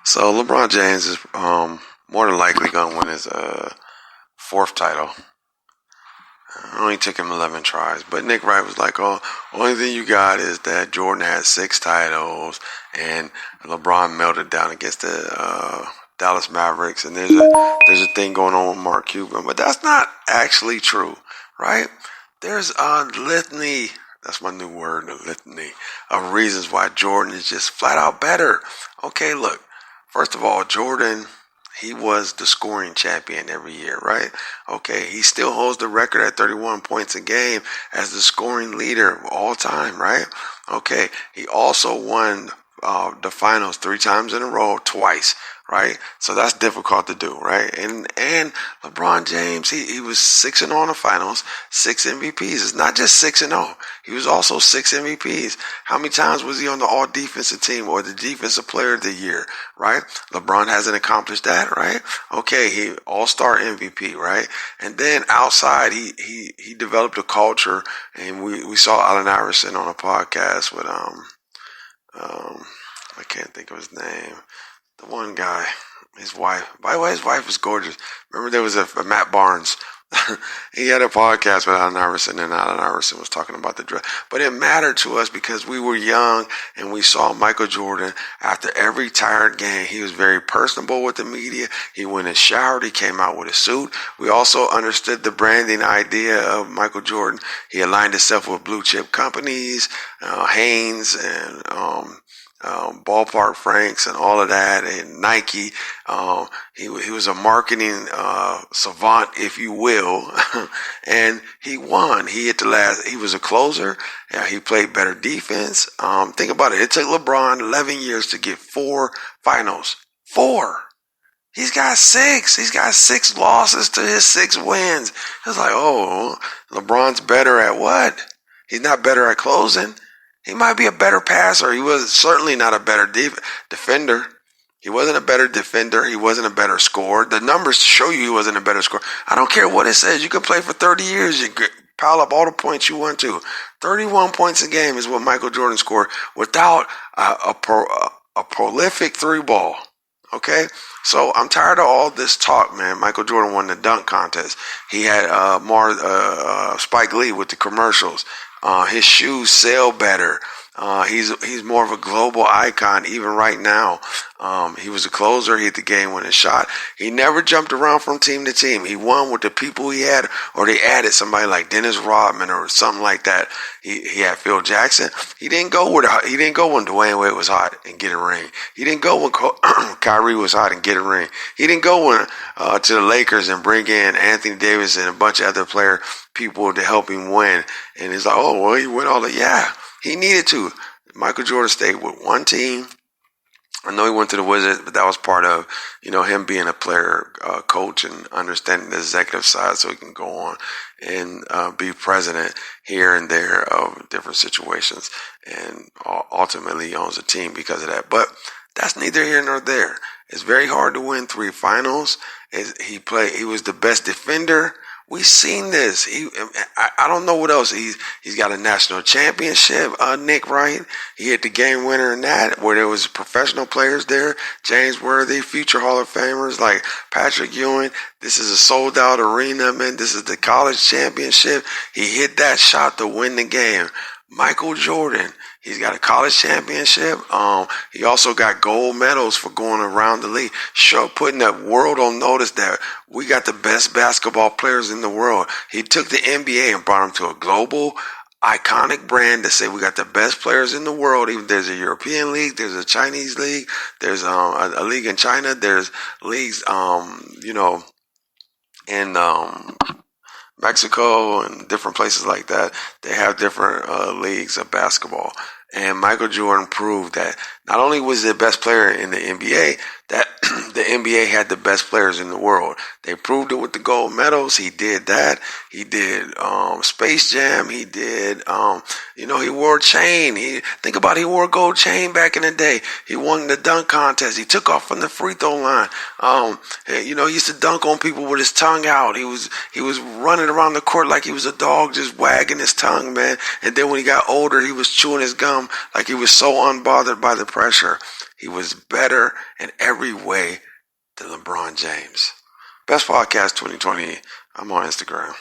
So LeBron James is more than likely going to win his fourth title. It only took him 11 tries. But Nick Wright was like, oh, only thing you got is that Jordan had 6 titles and LeBron melted down against the Dallas Mavericks. And there's a thing going on with Mark Cuban. But that's not actually true, right? There's a litany. That's my new word, a litany of reasons why Jordan is just flat out better. Okay, look. First of all, Jordan, he was the scoring champion every year, right? Okay, he still holds the record at 31 points a game as the scoring leader of all time, right? Okay, he also won the finals 3 times in a row, twice, right? So that's difficult to do, right? And LeBron James, he was 6-0 in the finals, 6 MVPs. It's not just 6-0. He was also 6 MVPs. How many times was he on the all defensive team or the defensive player of the year, right? LeBron hasn't accomplished that, right? Okay, he all-star MVP, right? And then outside, he developed a culture, and we saw Allen Iverson on a podcast with I can't think of his name. The one guy, his wife. By the way, his wife was gorgeous. Remember there was a Matt Barnes. He had a podcast with Allen Iverson, and Allen Iverson was talking about the dress. But it mattered to us because we were young, and we saw Michael Jordan after every tired game. He was very personable with the media. He went and showered. He came out with a suit. We also understood the branding idea of Michael Jordan. He aligned himself with blue chip companies, Hanes and Ballpark Franks and all of that, and Nike. He was a marketing savant, if you will, and he won. He hit the last. He was a closer. He played better defense. Think about it. It took LeBron 11 years to get 4 finals. 4. He's got 6. He's got 6 losses to his 6 wins. It's like, oh, LeBron's better at what? He's not better at closing. He might be a better passer. He was certainly not a better defender. He wasn't a better defender. He wasn't a better scorer. The numbers show you he wasn't a better scorer. I don't care what it says. You can play for 30 years. You can pile up all the points you want to. 31 points a game is what Michael Jordan scored without a prolific 3-ball. Okay? So I'm tired of all this talk, man. Michael Jordan won the dunk contest. He had Spike Lee with the commercials. His shoes sell better. He's more of a global icon even right now. He was a closer. He hit the game-winning shot. He never jumped around from team to team. He won with the people he had, or they added somebody like Dennis Rodman or something like that. He had Phil Jackson. He didn't go when Dwayne Wade was hot and get a ring. He didn't go when Kyrie was hot and get a ring. He didn't go to the Lakers and bring in Anthony Davis and a bunch of other people to help him win. And he's like, oh, well, he went all the, yeah. He needed to. Michael Jordan stayed with one team. I know he went to the Wizards, but that was part of, him being a player, coach, and understanding the executive side so he can go on and be president here and there of different situations. And ultimately he owns a team because of that. But that's neither here nor there. It's very hard to win 3 finals. He was the best defender. We've seen this. I don't know what else. He's got a national championship. Nick Wright. He hit the game winner in that, where there was professional players there. James Worthy, future Hall of Famers like Patrick Ewing. This is a sold out arena, man. This is the college championship. He hit that shot to win the game. Michael Jordan. He's got a college championship. He also got gold medals for going around the league, putting the world on notice that we got the best basketball players in the world. He took the NBA and brought them to a global, iconic brand to say we got the best players in the world. Even there's a European league, there's a Chinese league, there's a league in China, there's leagues, in Mexico and different places like that. They have different leagues of basketball. And Michael Jordan proved that not only was he the best player in the NBA, that the NBA had the best players in the world. They proved it with the gold medals. He did that. He did Space Jam. He did, he wore a chain. Think about it, he wore a gold chain back in the day. He won the dunk contest. He took off from the free throw line. He used to dunk on people with his tongue out. He was running around the court like he was a dog, just wagging his tongue, man. And then when he got older, he was chewing his gum like he was so unbothered by the pressure. He was better in every way than LeBron James. Best Podcast 2020. I'm on Instagram.